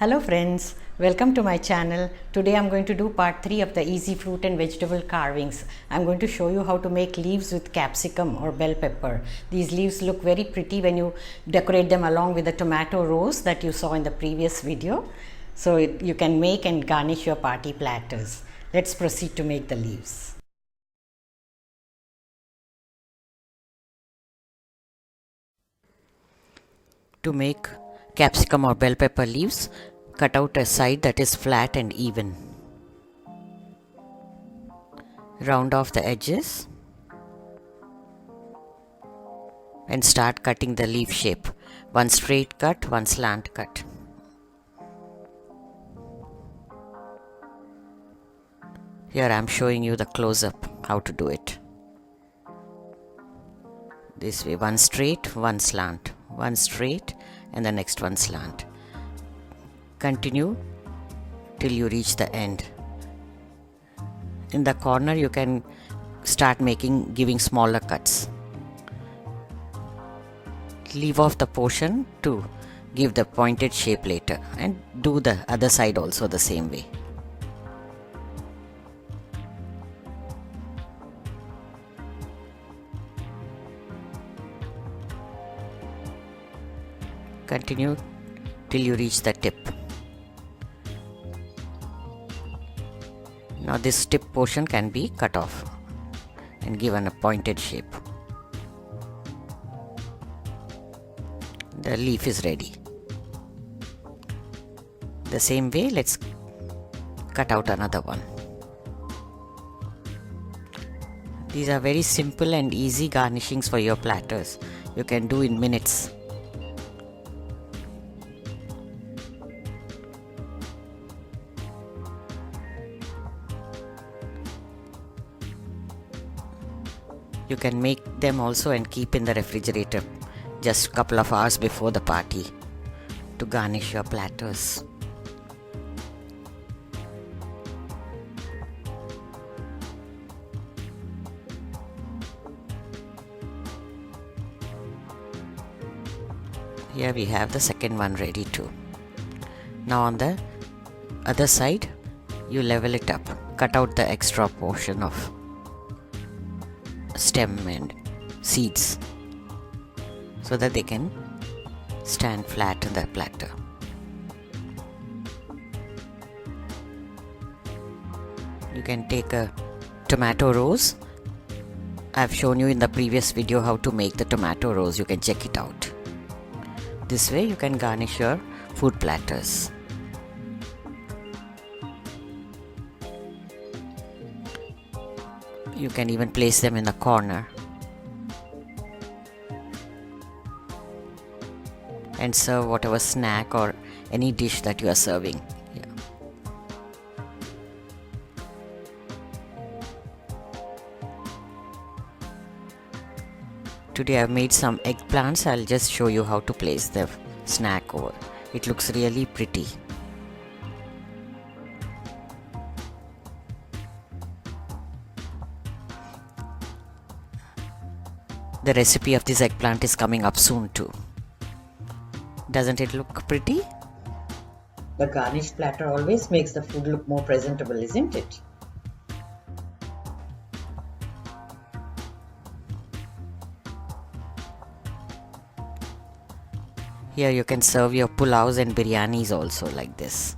Hello friends, welcome to my channel. Today I'm going to do part 3 of the easy fruit and vegetable carvings. I'm going to show you how to make leaves with capsicum or bell pepper. These leaves look very pretty when you decorate them along with the tomato rose that you saw in the previous video. So you can make and garnish your party platters. Let's proceed to make the leaves. To make capsicum or bell pepper leaves, cut out a side that is flat and even. Round off the edges and start cutting the leaf shape. One straight cut, one slant cut. Here I am showing you the close-up how to do it. This way, one straight, one slant, one straight and the next one slant. Continue till you reach the end. In the corner you can start giving smaller cuts. Leave off the portion to give the pointed shape later and do the other side also the same way. Continue till you reach the tip. Now this tip portion can be cut off and given a pointed shape. The leaf is ready. The same way, let's cut out another one. These are very simple and easy garnishings for your platters. You can do in minutes. You can make them also and keep in the refrigerator just a couple of hours before the party to garnish your platters. Here we have the second one ready too. Now on the other side, you level it up. Cut out the extra portion of stem and seeds so that they can stand flat in the platter. You can take a tomato rose. I've shown you in the previous video how to make the tomato rose. You can check it out. This way you can garnish your food platters. You can even place them in the corner and serve whatever snack or any dish that you are serving. Yeah. Today I've made some eggplants. I'll just show you how to place the snack over. It looks really pretty. The recipe of this eggplant is coming up soon too. Doesn't it look pretty? The garnished platter always makes the food look more presentable, isn't it? Here you can serve your pulaus and biryanis also like this.